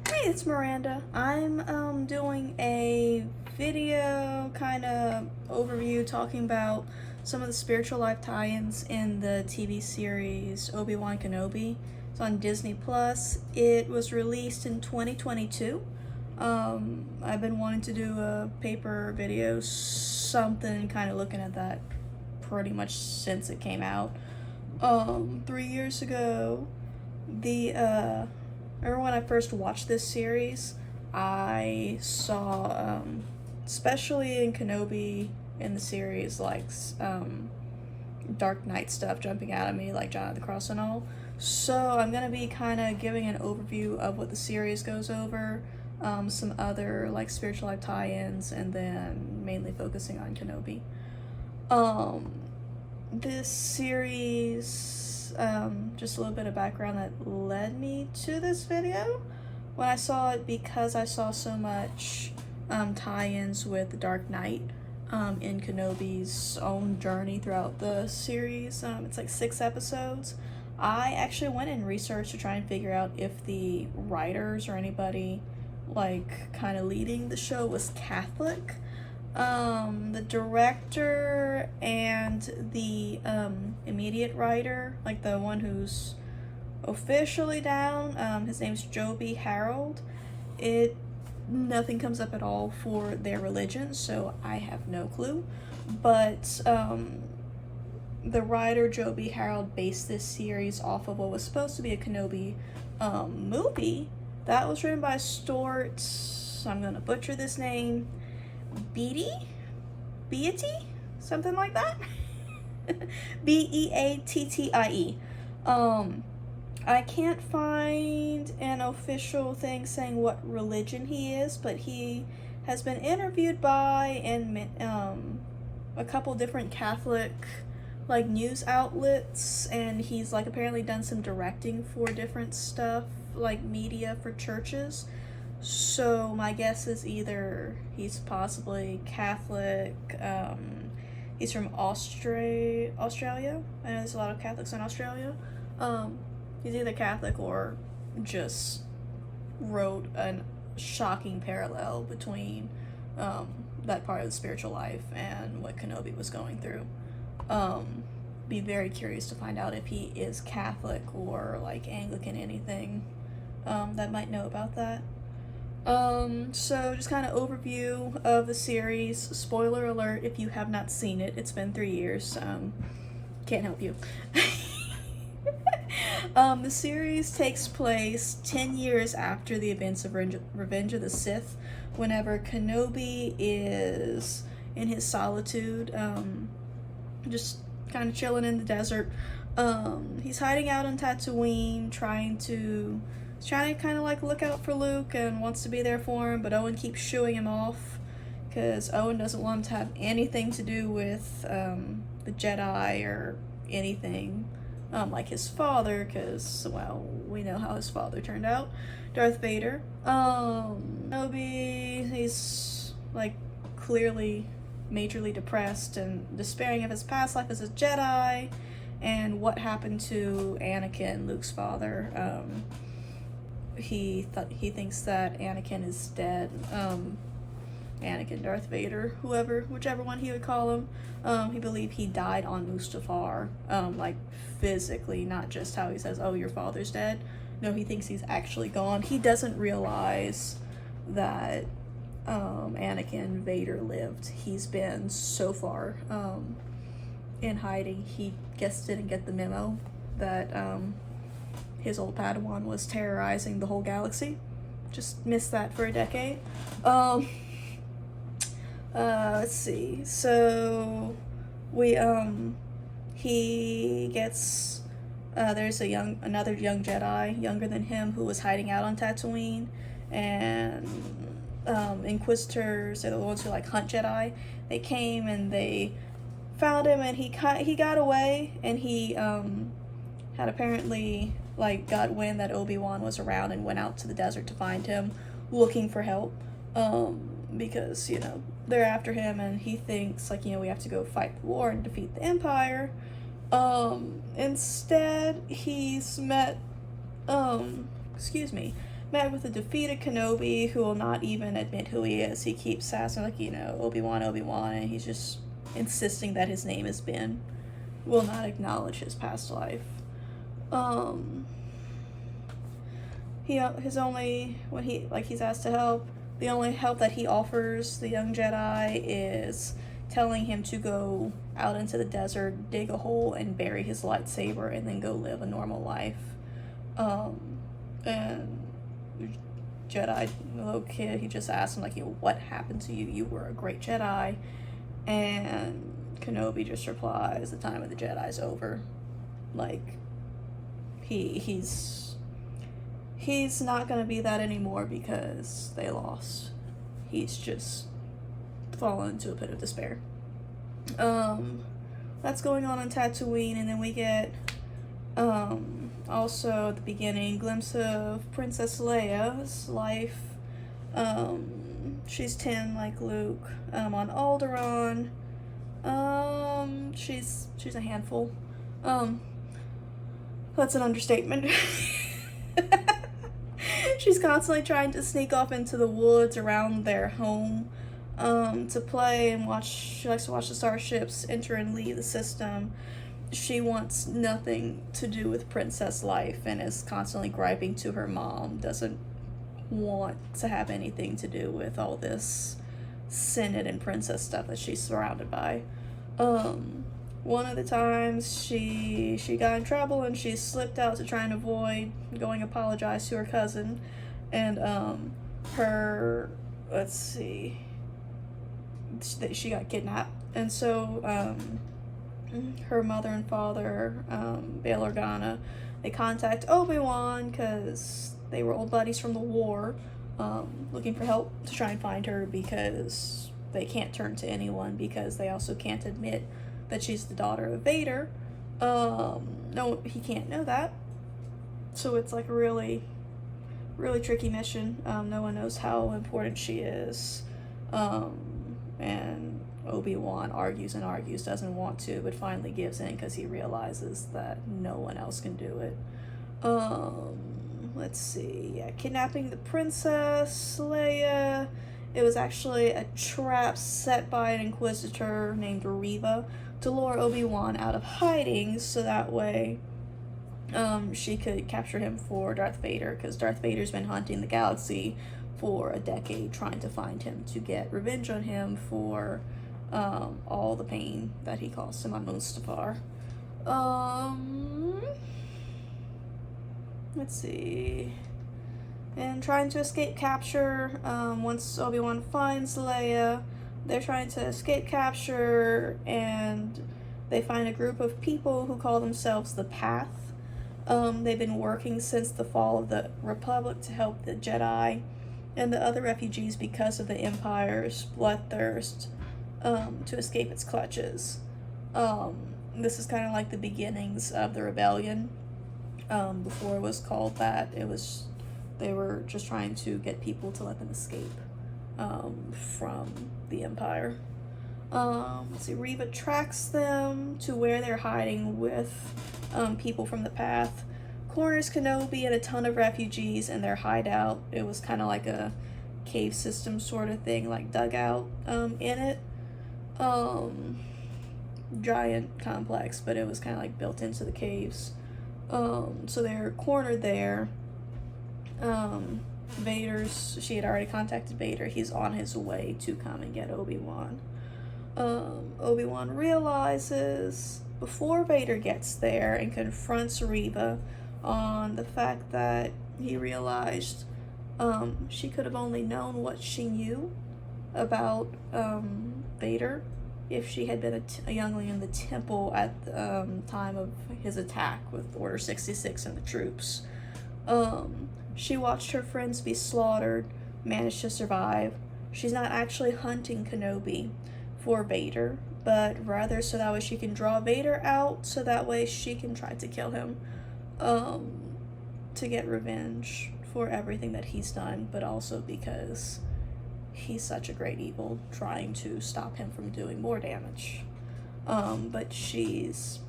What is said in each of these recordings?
Hey, it's Miranda. I'm doing a video kind of overview talking about some of the spiritual life tie-ins in the TV series Obi Wan Kenobi. It's on Disney Plus. It was released in 2022. I've been wanting to do a paper video, something kind of looking at that pretty much since it came out. 3 years ago, remember when I first watched this series, I saw, especially in Kenobi in the series, like, Dark Knight stuff jumping out at me, like John of the Cross and all. So I'm going to be kind of giving an overview of what the series goes over, some other, like, spiritual life tie-ins, and then mainly focusing on Kenobi. This series, just a little bit of background that led me to this video. When I saw it, because I saw so much tie-ins with the Dark Knight in Kenobi's own journey throughout the series. It's like 6 episodes. I actually went and researched to try and figure out if the writers or anybody like kind of leading the show was Catholic. The director and the immediate writer, like the one who's officially down, his name's Joby Harold. Nothing comes up at all for their religion, so I have no clue. But the writer Joby Harold based this series off of what was supposed to be a Kenobi movie that was written by Stuart, I'm gonna butcher this name, Beatty, something like that. Beattie. I can't find an official thing saying what religion he is, but he has been interviewed by a couple different Catholic like news outlets, and he's like apparently done some directing for different stuff like media for churches. So my guess is either he's possibly Catholic, he's from Australia. I know there's a lot of Catholics in Australia. He's either Catholic or just wrote a shocking parallel between that part of the spiritual life and what Kenobi was going through. Be very curious to find out if he is Catholic or like Anglican anything that might know about that. So just kind of overview of the series. Spoiler alert if you have not seen it. It's been 3 years. Can't help you. The series takes place 10 years after the events of Revenge of the Sith, whenever Kenobi is in his solitude, just kind of chilling in the desert. He's hiding out on Tatooine, trying to kind of like look out for Luke and wants to be there for him, but Owen keeps shooing him off because Owen doesn't want him to have anything to do with the Jedi or anything like his father, because, well, we know how his father turned out, Darth Vader. Kenobi, he's like clearly majorly depressed and despairing of his past life as a Jedi and what happened to Anakin, Luke's father. He thinks that Anakin is dead. Anakin, Darth Vader, whichever one he would call him. He believed he died on Mustafar, like physically, not just how he says, oh, your father's dead. No, he thinks he's actually gone. He doesn't realize that Anakin Vader lived. He's been so far in hiding. He didn't get the memo that his old Padawan was terrorizing the whole galaxy. Just missed that for a decade. Let's see. So he gets there's another young Jedi, younger than him, who was hiding out on Tatooine, and Inquisitors are the ones who like hunt Jedi. They came and they found him, and he got away, and he had apparently like got wind that Obi-Wan was around and went out to the desert to find him, looking for help, because they're after him, and he thinks like we have to go fight the war and defeat the Empire. Instead he's met met with a defeated Kenobi who will not even admit who he is. He keeps asking, like, Obi Wan, and he's just insisting that his name is Ben. Will not acknowledge his past life. He's asked to help. The only help that he offers the young Jedi is telling him to go out into the desert, dig a hole, and bury his lightsaber, and then go live a normal life. And Jedi, little kid, he just asks him, like, what happened to you? You were a great Jedi. And Kenobi just replies, the time of the Jedi's over. Like, he's not gonna be that anymore because they lost. He's just fallen into a pit of despair. That's going on Tatooine, and then we get also at the beginning glimpse of Princess Leia's life. She's 10 like Luke. On Alderaan. She's a handful. That's an understatement. She's constantly trying to sneak off into the woods around their home to play and watch. She likes to watch the starships enter and leave the system. She wants nothing to do with princess life and is constantly griping to her mom. Doesn't want to have anything to do with all this Senate and princess stuff that she's surrounded by. One of the times she got in trouble and she slipped out to try and avoid going apologize to her cousin, and she got kidnapped, and so her mother and father, Bail Organa, they contact Obi-Wan because they were old buddies from the war, looking for help to try and find her because they can't turn to anyone because they also can't admit that she's the daughter of Vader. No, he can't know that. So it's like a really, really tricky mission. No one knows how important she is. And Obi-Wan argues and argues, doesn't want to, but finally gives in because he realizes that no one else can do it. Let's see. Yeah, kidnapping the princess Leia. It was actually a trap set by an inquisitor named Reva to lure Obi-Wan out of hiding, so that way she could capture him for Darth Vader, because Darth Vader's been hunting the galaxy for a decade trying to find him to get revenge on him for all the pain that he caused him on Mustafar. Let's see. And trying to escape capture. Once Obi-Wan finds Leia, they're trying to escape capture, and they find a group of people who call themselves the Path. They've been working since the fall of the Republic to help the Jedi and the other refugees because of the Empire's bloodthirst to escape its clutches. This is kind of like the beginnings of the rebellion. Before it was called that, they were just trying to get people to let them escape from the Empire. Let's see, Reva tracks them to where they're hiding with people from the Path, corners Kenobi and a ton of refugees in their hideout. It was kind of like a cave system sort of thing, like dugout in it. Giant complex, but it was kind of like built into the caves. So they're cornered there. She had already contacted Vader. He's on his way to come and get Obi-Wan. Obi-Wan realizes before Vader gets there and confronts Reva on the fact that he realized she could have only known what she knew about Vader if she had been a youngling in the temple at the time of his attack with Order 66 and the troops. She watched her friends be slaughtered, managed to survive. She's not actually hunting Kenobi for Vader, but rather so that way she can draw Vader out, so that way she can try to kill him, to get revenge for everything that he's done, but also because he's such a great evil, trying to stop him from doing more damage. But she's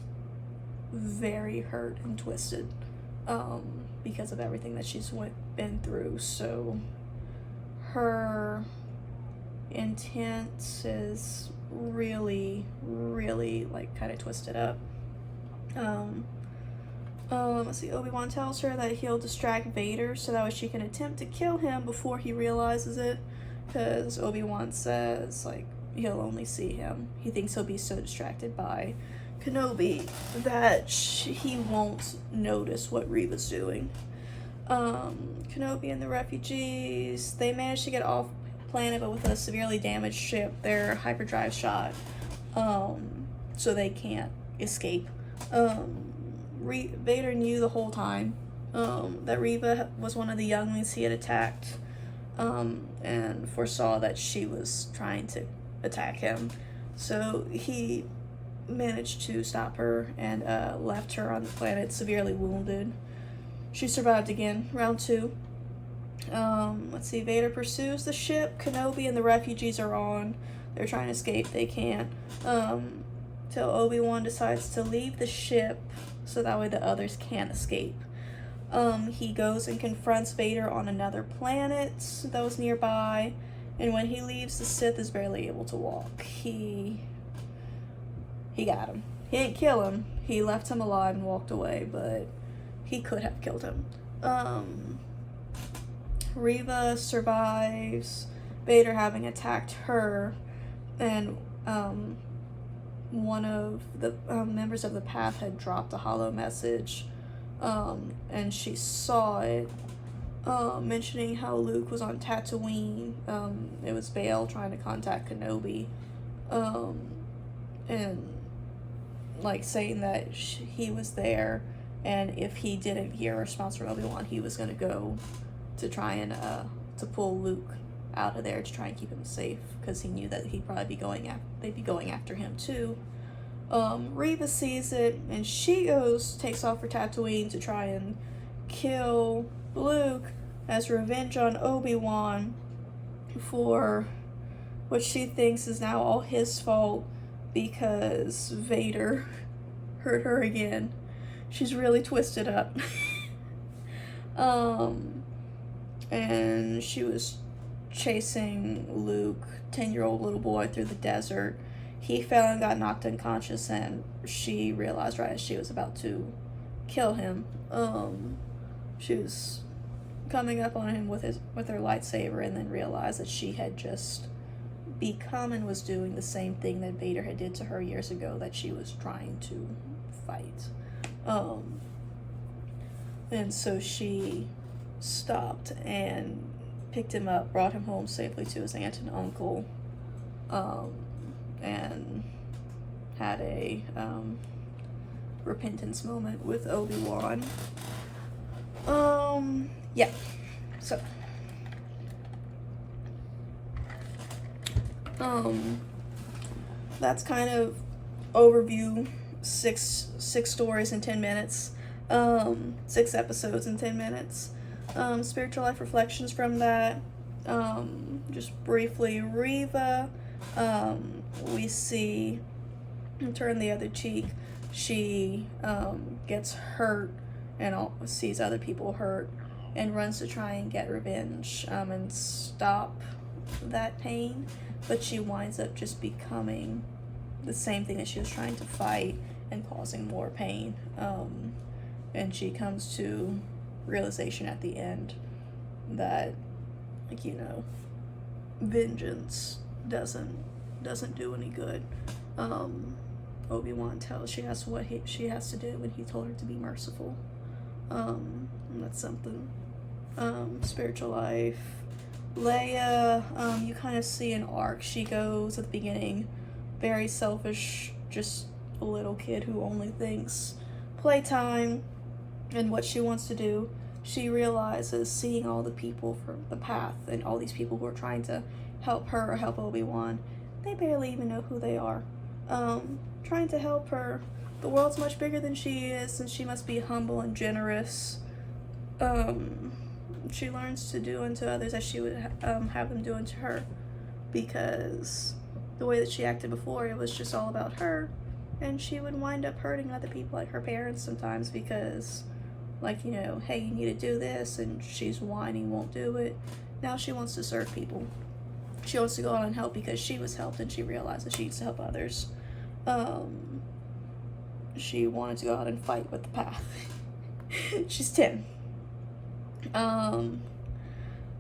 very hurt and twisted. because of everything that she's been through. So her intent is really, really, like, kind of twisted up. Let's see, Obi-Wan tells her that he'll distract Vader so that way she can attempt to kill him before he realizes it, because Obi-Wan says, like, he'll only see him. He thinks he'll be so distracted by Kenobi that he won't notice what Reva's doing. Kenobi and the refugees, they managed to get off planet, but with a severely damaged ship, their hyperdrive shot, so they can't escape. Vader knew the whole time that Reva was one of the younglings he had attacked, and foresaw that she was trying to attack him. So he managed to stop her and left her on the planet severely wounded. She survived again. Round 2. Let's see, Vader pursues the ship. Kenobi and the refugees are on. They're trying to escape. They can't. Till Obi-Wan decides to leave the ship so that way the others can't escape. He goes and confronts Vader on another planet that was nearby, and when he leaves, the Sith is barely able to walk. He got him. He didn't kill him. He left him alive and walked away, but he could have killed him. Reva survives, Vader having attacked her, and one of the members of the Path had dropped a hollow message, and she saw it, mentioning how Luke was on Tatooine. It was Bail trying to contact Kenobi, and like saying that he was there, and if he didn't hear a response from Obi-Wan, he was going to go to try and to pull Luke out of there to try and keep him safe, because he knew that he'd probably be they'd be going after him too. Reva sees it, and she takes off for Tatooine to try and kill Luke as revenge on Obi-Wan for what she thinks is now all his fault because Vader hurt her again. She's really twisted up. And she was chasing Luke, 10-year-old little boy, through the desert. He fell and got knocked unconscious, and she realized right as she was about to kill him. She was coming up on him with her lightsaber, and then realized that she had just become and was doing the same thing that Vader had did to her years ago, that she was trying to fight. And so she stopped and picked him up, brought him home safely to his aunt and uncle, and had a repentance moment with Obi-Wan. Yeah, so that's kind of overview. Six stories in 10 minutes, 6 episodes in 10 minutes. Spiritual life reflections from that. Just briefly, Reva, we see Turn the Other Cheek. She gets hurt and sees other people hurt and runs to try and get revenge and stop that pain, but she winds up just becoming the same thing that she was trying to fight and causing more pain. And she comes to realization at the end that, like, you know, vengeance doesn't do any good. Obi-Wan tells she has what she has to do, and he told her to be merciful. And that's something. Spiritual life. Leia, you kind of see an arc. She goes at the beginning very selfish, just a little kid who only thinks playtime and what she wants to do. She realizes, seeing all the people from the Path and all these people who are trying to help her or help Obi-Wan, they barely even know who they are. Trying to help her. The world's much bigger than she is, and she must be humble and generous. She learns to do unto others as she would have them do unto her, because the way that she acted before, it was just all about her, and she would wind up hurting other people, like her parents sometimes, because like, you know, hey, you need to do this, and she's whining, won't do it. Now she wants to serve people. She wants to go out and help because she was helped and she realized that she needs to help others. She wanted to go out and fight with the path. She's 10.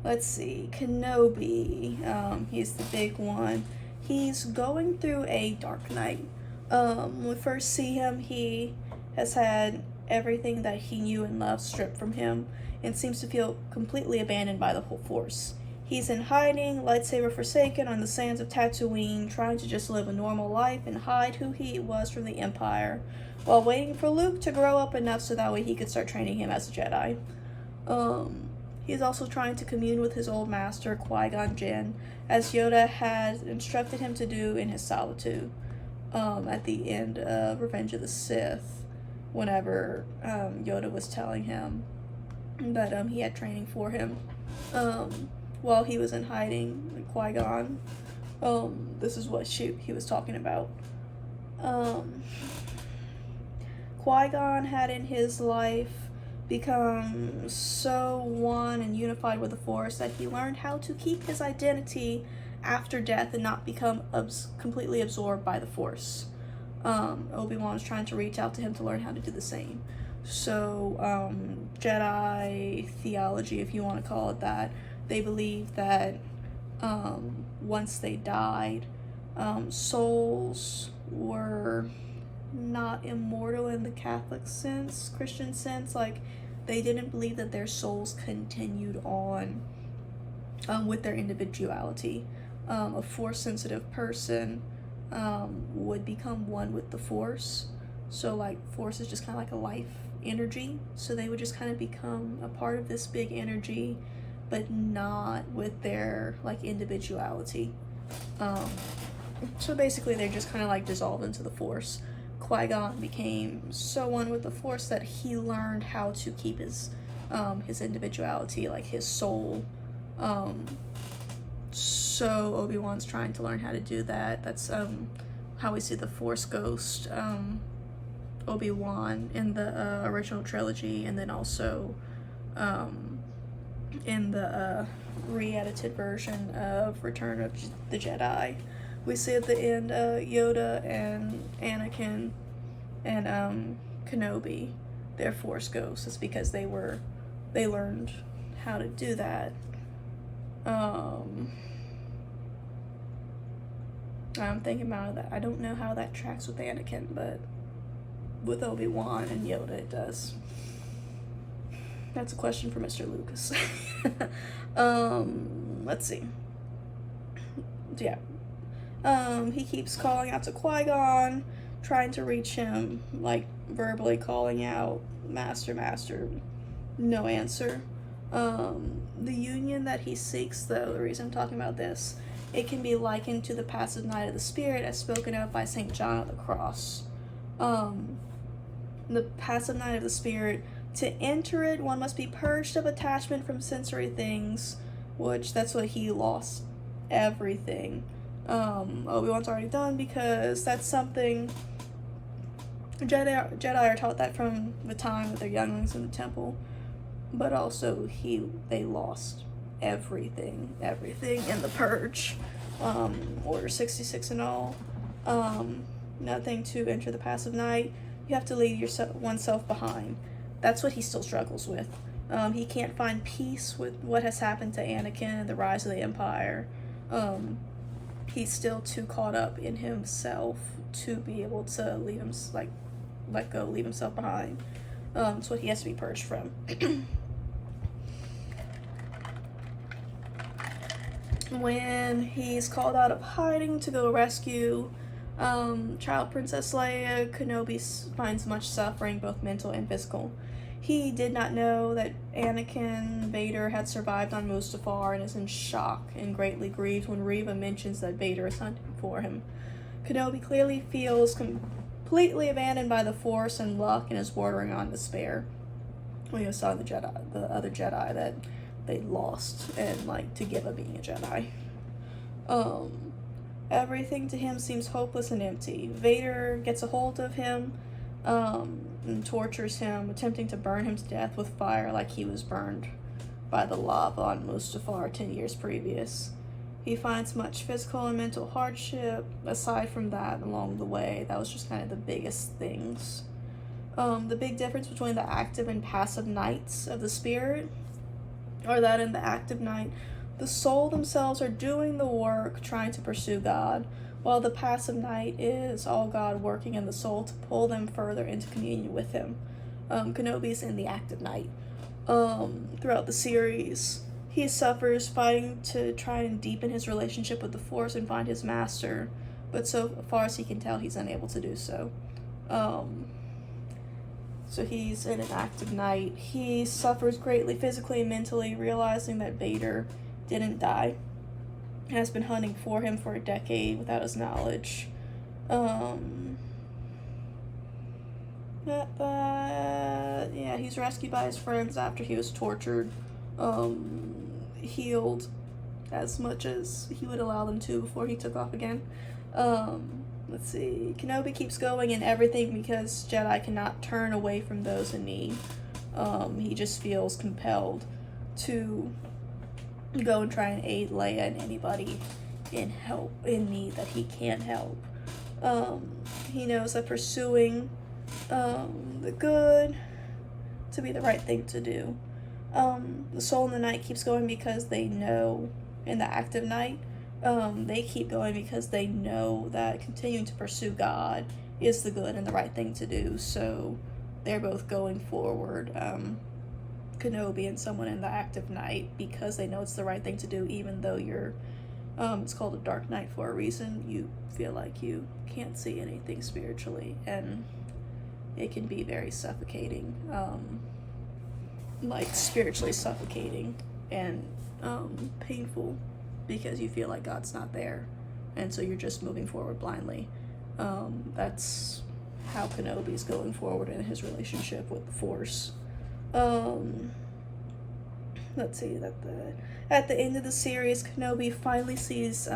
Let's see, Kenobi, he's the big one. He's going through a dark night. When we first see him, he has had everything that he knew and loved stripped from him and seems to feel completely abandoned by the whole Force. He's in hiding, lightsaber forsaken, on the sands of Tatooine, trying to just live a normal life and hide who he was from the Empire, while waiting for Luke to grow up enough so that way he could start training him as a Jedi. He's also trying to commune with his old master, Qui-Gon Jinn, as Yoda had instructed him to do in his solitude, at the end of Revenge of the Sith, whenever Yoda was telling him that he had training for him. While he was in hiding, Qui-Gon, this is what he was talking about. Qui-Gon had in his life become so one and unified with the Force that he learned how to keep his identity after death and not become completely absorbed by the Force. Obi Wan was trying to reach out to him to learn how to do the same. So, Jedi theology, if you want to call it that, they believe that once they died, souls were not immortal in the Catholic sense, Christian sense. Like, they didn't believe that their souls continued on with their individuality. A Force-sensitive person would become one with the Force. So, like, Force is just kind of like a life energy. So they would just kind of become a part of this big energy, but not with their, like, individuality. So basically they're just kind of like dissolved into the Force. Qui-Gon became so one with the Force that he learned how to keep his individuality, like his soul. So Obi-Wan's trying to learn how to do that. That's how we see the Force ghost, Obi-Wan in the original trilogy, and then also in the re-edited version of Return of the Jedi. We see at the end Yoda and Anakin and Kenobi, they're Force ghosts. It's because they learned how to do that. I'm thinking about that. I don't know how that tracks with Anakin, but with Obi-Wan and Yoda it does. That's a question for Mr. Lucas. Let's see. Yeah. He keeps calling out to Qui-Gon, trying to reach him, like verbally calling out, Master, Master. No answer. The union that he seeks, though, the reason I'm talking about this, it can be likened to the passive night of the spirit as spoken of by St. John of the Cross. The passive night of the spirit, to enter it, one must be purged of attachment from sensory things, which that's what he lost everything. Obi-Wan's already done because that's something Jedi are taught that from the time with their younglings in the temple, but also they lost everything in the purge, Order 66 and all. Nothing to enter the passive night. You have to leave oneself behind. That's what he still struggles with. He can't find peace with what has happened to Anakin and the rise of the Empire. He's still too caught up in himself to be able to leave himself behind. It's what he has to be purged from. When he's called out of hiding to go rescue child Princess Leia, Kenobi finds much suffering, both mental and physical. He did not know that Anakin Vader had survived on Mustafar and is in shock and greatly grieves when Reva mentions that Vader is hunting for him. Kenobi clearly feels completely abandoned by the Force and Luck and is bordering on despair. We saw the other Jedi that they lost and to give up being a Jedi. Everything to him seems hopeless and empty. Vader gets a hold of him, and tortures him, attempting to burn him to death with fire like he was burned by the lava on Mustafar 10 years previous. He finds much physical and mental hardship. Aside from that, along the way, that was just kind of the biggest things. The big difference between the active and passive knights of the spirit are that in the active knight, the soul themselves are doing the work, trying to pursue God, while the passive knight is all God working in the soul to pull them further into communion with him. Kenobi's in the active knight. Throughout the series, he suffers fighting to try and deepen his relationship with the Force and find his master, but so far as he can tell, he's unable to do so. So he's in an active knight. He suffers greatly physically and mentally, realizing that Vader didn't die. Has been hunting for him for a decade without his knowledge. Yeah, he's rescued by his friends after he was tortured, healed as much as he would allow them to before he took off again. Let's see. Kenobi keeps going in everything because Jedi cannot turn away from those in need. He just feels compelled to go and try and aid Leia and anybody in need that he can help. He knows that pursuing the good to be the right thing to do. The soul in the night keeps going because they know, in the active night, they keep going because they know that continuing to pursue God is the good and the right thing to do. So they're both going forward, Kenobi and someone in the active night, because they know it's the right thing to do, even though you're it's called a dark night for a reason. You feel like you can't see anything spiritually, and it can be very suffocating, like spiritually suffocating and painful, because you feel like God's not there, and so you're just moving forward blindly. That's how Kenobi's going forward in his relationship with the Force. Let's see, at the end of the series, Kenobi finally sees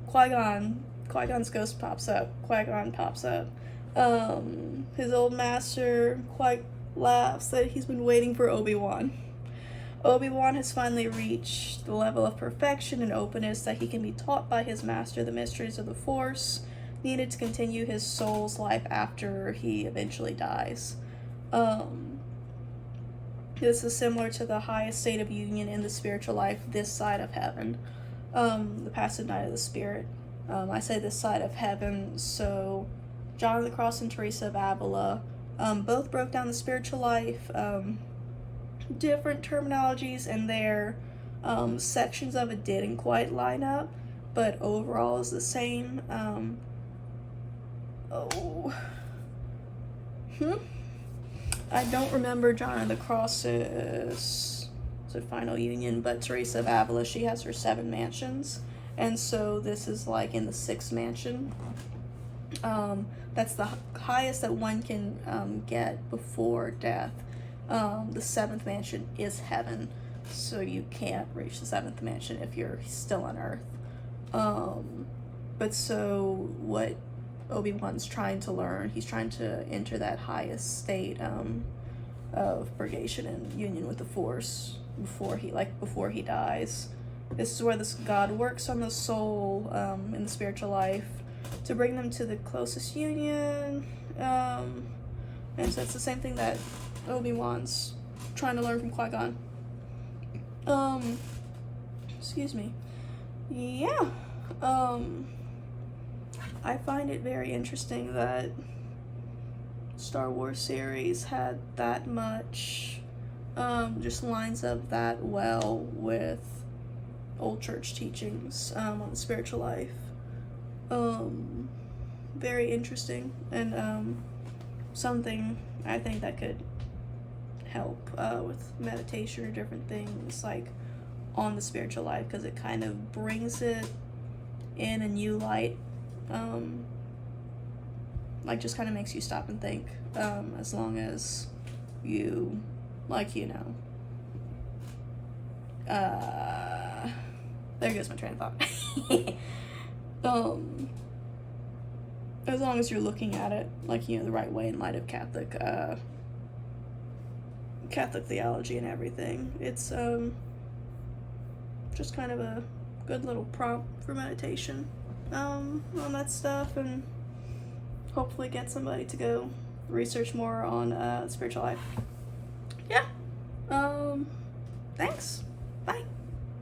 Qui-Gon. Qui-Gon's ghost pops up. Qui-Gon pops up. His old master laughs that he's been waiting for Obi-Wan. Obi-Wan has finally reached the level of perfection and openness that he can be taught by his master the mysteries of the Force, needed to continue his soul's life after he eventually dies. This is similar to the highest state of union in the spiritual life this side of heaven, the passive night of the spirit. I say this side of heaven, so John of the Cross and Teresa of Avila both broke down the spiritual life, different terminologies, and their sections of it didn't quite line up, but overall is the same. I don't remember John of the Cross's final union, but Teresa of Avila, she has her 7 mansions, and so this is like in the 6th mansion. That's the highest that one can get before death. The 7th mansion is heaven, so you can't reach the 7th mansion if you're still on Earth. But so what Obi-Wan's trying to learn, he's trying to enter that highest state of purgation and union with the Force before he dies. This is where this God works on the soul in the spiritual life to bring them to the closest union. And so it's the same thing that Obi-Wan's trying to learn from Qui-Gon. Excuse me. Yeah. I find it very interesting that Star Wars series had that much, just lines up that well with old church teachings on the spiritual life. Very interesting, and something I think that could help with meditation or different things like on the spiritual life, because it kind of brings it in a new light. Like just kind of makes you stop and think, as long as you, there goes my train of thought. as long as you're looking at it, like, you know, the right way in light of Catholic theology and everything. It's just kind of a good little prompt for meditation on that stuff, and hopefully get somebody to go research more on spiritual life.